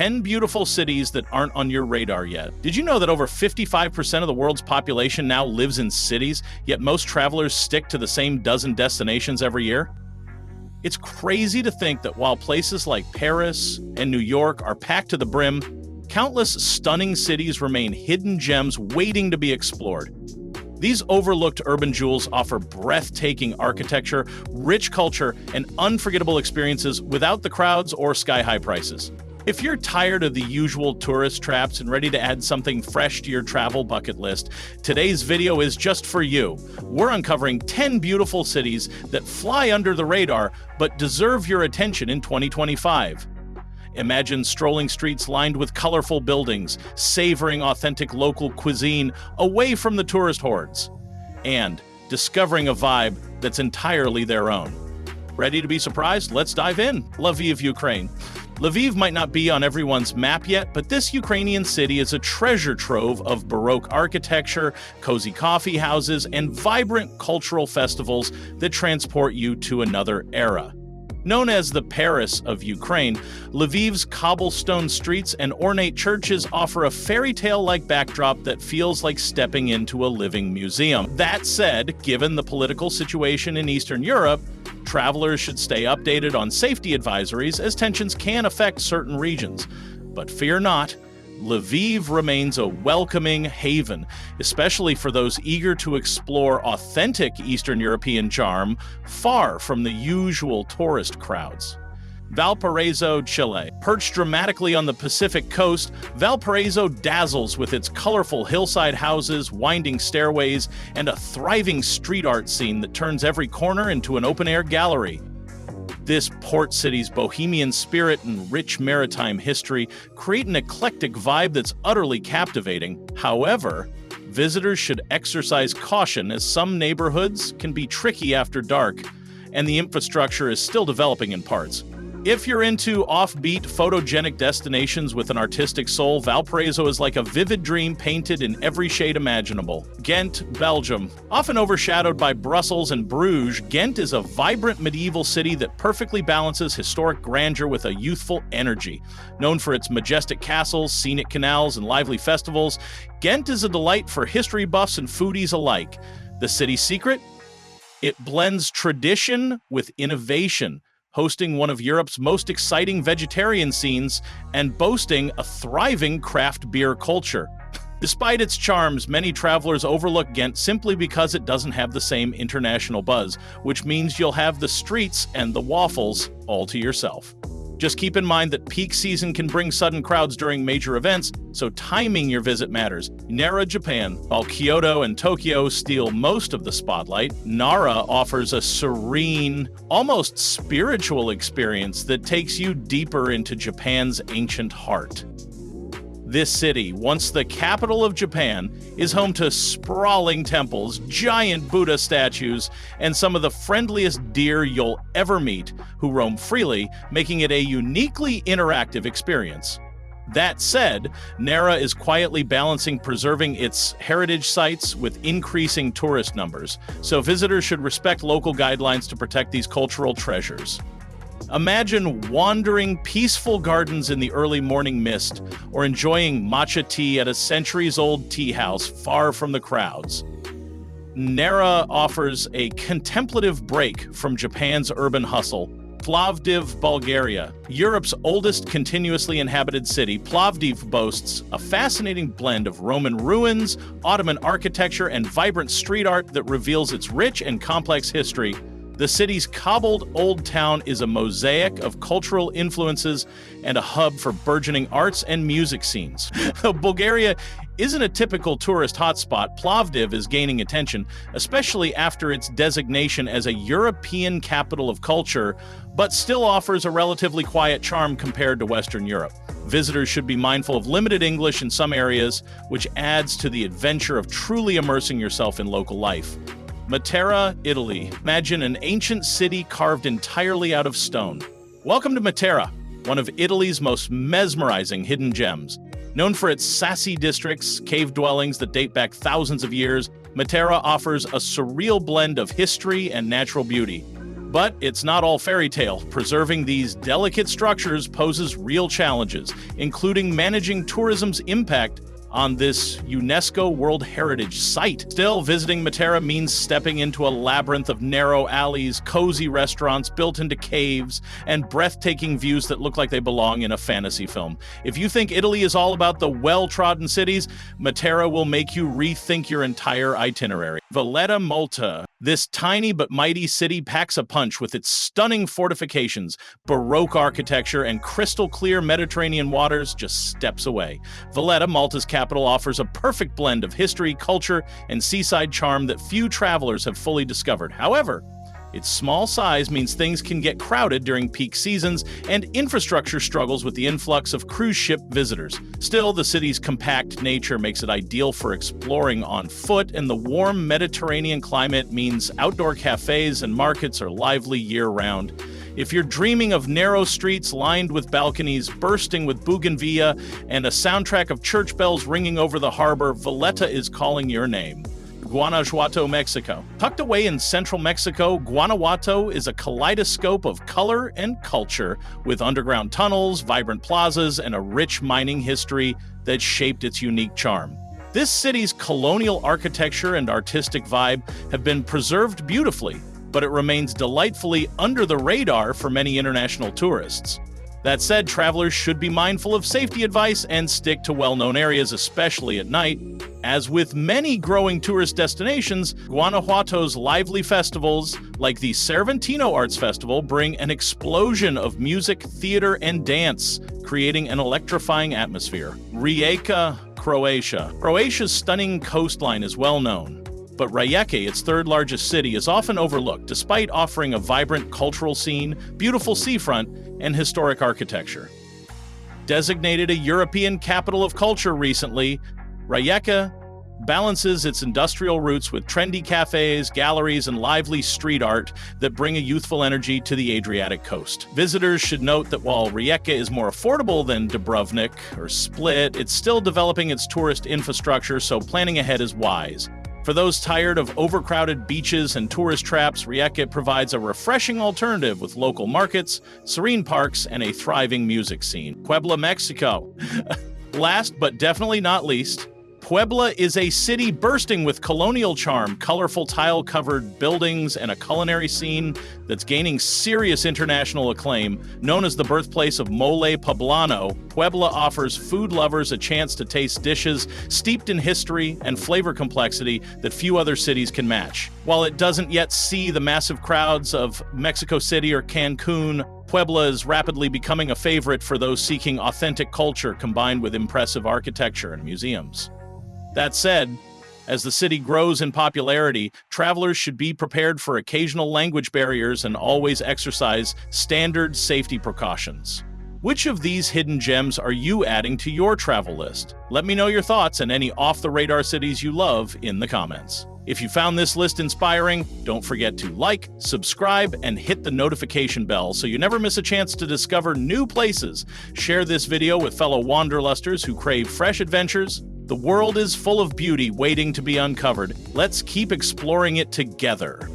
10 beautiful cities that aren't on your radar yet. Did you know that over 55% of the world's population now lives in cities, yet most travelers stick to the same dozen destinations every year? It's crazy to think that while places like Paris and New York are packed to the brim, countless stunning cities remain hidden gems waiting to be explored. These overlooked urban jewels offer breathtaking architecture, rich culture, and unforgettable experiences without the crowds or sky-high prices. If you're tired of the usual tourist traps and ready to add something fresh to your travel bucket list, today's video is just for you. We're uncovering 10 beautiful cities that fly under the radar but deserve your attention in 2025. Imagine strolling streets lined with colorful buildings, savoring authentic local cuisine away from the tourist hordes, and discovering a vibe that's entirely their own. Ready to be surprised? Let's dive in. Lviv, Ukraine. Lviv might not be on everyone's map yet, but this Ukrainian city is a treasure trove of Baroque architecture, cozy coffee houses, and vibrant cultural festivals that transport you to another era. Known as the Paris of Ukraine, Lviv's cobblestone streets and ornate churches offer a fairy tale-like backdrop that feels like stepping into a living museum. That said, given the political situation in Eastern Europe, travelers should stay updated on safety advisories as tensions can affect certain regions. But fear not, Lviv remains a welcoming haven, especially for those eager to explore authentic Eastern European charm far from the usual tourist crowds. Valparaiso, Chile. Perched dramatically on the Pacific coast, Valparaiso dazzles with its colorful hillside houses, winding stairways, and a thriving street art scene that turns every corner into an open-air gallery. This port city's bohemian spirit and rich maritime history create an eclectic vibe that's utterly captivating. However, visitors should exercise caution as some neighborhoods can be tricky after dark, and the infrastructure is still developing in parts. If you're into offbeat, photogenic destinations with an artistic soul, Valparaiso is like a vivid dream painted in every shade imaginable. Ghent, Belgium. Often overshadowed by Brussels and Bruges, Ghent is a vibrant medieval city that perfectly balances historic grandeur with a youthful energy. Known for its majestic castles, scenic canals, and lively festivals, Ghent is a delight for history buffs and foodies alike. The city's secret? It blends tradition with innovation, hosting one of Europe's most exciting vegetarian scenes and boasting a thriving craft beer culture. Despite its charms, many travelers overlook Ghent simply because it doesn't have the same international buzz, which means you'll have the streets and the waffles all to yourself. Just keep in mind that peak season can bring sudden crowds during major events, so timing your visit matters. Nara, Japan. While Kyoto and Tokyo steal most of the spotlight, Nara offers a serene, almost spiritual experience that takes you deeper into Japan's ancient heart. This city, once the capital of Japan, is home to sprawling temples, giant Buddha statues, and some of the friendliest deer you'll ever meet, who roam freely, making it a uniquely interactive experience. That said, Nara is quietly balancing preserving its heritage sites with increasing tourist numbers, so visitors should respect local guidelines to protect these cultural treasures. Imagine wandering peaceful gardens in the early morning mist, or enjoying matcha tea at a centuries-old tea house far from the crowds. Nara offers a contemplative break from Japan's urban hustle. Plovdiv, Bulgaria. Europe's oldest continuously inhabited city, Plovdiv boasts a fascinating blend of Roman ruins, Ottoman architecture, and vibrant street art that reveals its rich and complex history. The city's cobbled old town is a mosaic of cultural influences and a hub for burgeoning arts and music scenes. Though Bulgaria isn't a typical tourist hotspot, Plovdiv is gaining attention, especially after its designation as a European capital of culture, but still offers a relatively quiet charm compared to Western Europe. Visitors should be mindful of limited English in some areas, which adds to the adventure of truly immersing yourself in local life. Matera, Italy. Imagine an ancient city carved entirely out of stone. Welcome to Matera, one of Italy's most mesmerizing hidden gems. Known for its sassy districts, cave dwellings that date back thousands of years, Matera offers a surreal blend of history and natural beauty. But it's not all fairy tale. Preserving these delicate structures poses real challenges, including managing tourism's impact on this UNESCO World Heritage Site. Still, visiting Matera means stepping into a labyrinth of narrow alleys, cozy restaurants built into caves, and breathtaking views that look like they belong in a fantasy film. If you think Italy is all about the well-trodden cities, Matera will make you rethink your entire itinerary. Valletta Malta. This tiny but mighty city packs a punch with its stunning fortifications, Baroque architecture, and crystal-clear Mediterranean waters just steps away. Valletta, Malta's capital, offers a perfect blend of history, culture, and seaside charm that few travelers have fully discovered. However, its small size means things can get crowded during peak seasons, and infrastructure struggles with the influx of cruise ship visitors. Still, the city's compact nature makes it ideal for exploring on foot, and the warm Mediterranean climate means outdoor cafes and markets are lively year-round. If you're dreaming of narrow streets lined with balconies bursting with bougainvillea and a soundtrack of church bells ringing over the harbor, Valletta is calling your name. Guanajuato, Mexico. Tucked away in central Mexico, Guanajuato is a kaleidoscope of color and culture, with underground tunnels, vibrant plazas, and a rich mining history that shaped its unique charm. This city's colonial architecture and artistic vibe have been preserved beautifully, but it remains delightfully under the radar for many international tourists. That said, travelers should be mindful of safety advice and stick to well-known areas, especially at night. As with many growing tourist destinations, Guanajuato's lively festivals, like the Cervantino Arts Festival, bring an explosion of music, theater, and dance, creating an electrifying atmosphere. Rijeka, Croatia. Croatia's stunning coastline is well known, but Rijeka, its third largest city, is often overlooked despite offering a vibrant cultural scene, beautiful seafront, and historic architecture. Designated a European capital of culture recently, Rijeka balances its industrial roots with trendy cafes, galleries, and lively street art that bring a youthful energy to the Adriatic coast. Visitors should note that while Rijeka is more affordable than Dubrovnik or Split, it's still developing its tourist infrastructure, so planning ahead is wise. For those tired of overcrowded beaches and tourist traps, Rijeka provides a refreshing alternative with local markets, serene parks, and a thriving music scene. Puebla, Mexico. Last but definitely not least, Puebla is a city bursting with colonial charm, colorful tile-covered buildings, and a culinary scene that's gaining serious international acclaim. Known as the birthplace of mole poblano, Puebla offers food lovers a chance to taste dishes steeped in history and flavor complexity that few other cities can match. While it doesn't yet see the massive crowds of Mexico City or Cancun, Puebla is rapidly becoming a favorite for those seeking authentic culture combined with impressive architecture and museums. That said, as the city grows in popularity, travelers should be prepared for occasional language barriers and always exercise standard safety precautions. Which of these hidden gems are you adding to your travel list? Let me know your thoughts and any off-the-radar cities you love in the comments. If you found this list inspiring, don't forget to like, subscribe, and hit the notification bell so you never miss a chance to discover new places. Share this video with fellow wanderlusters who crave fresh adventures. The world is full of beauty waiting to be uncovered. Let's keep exploring it together.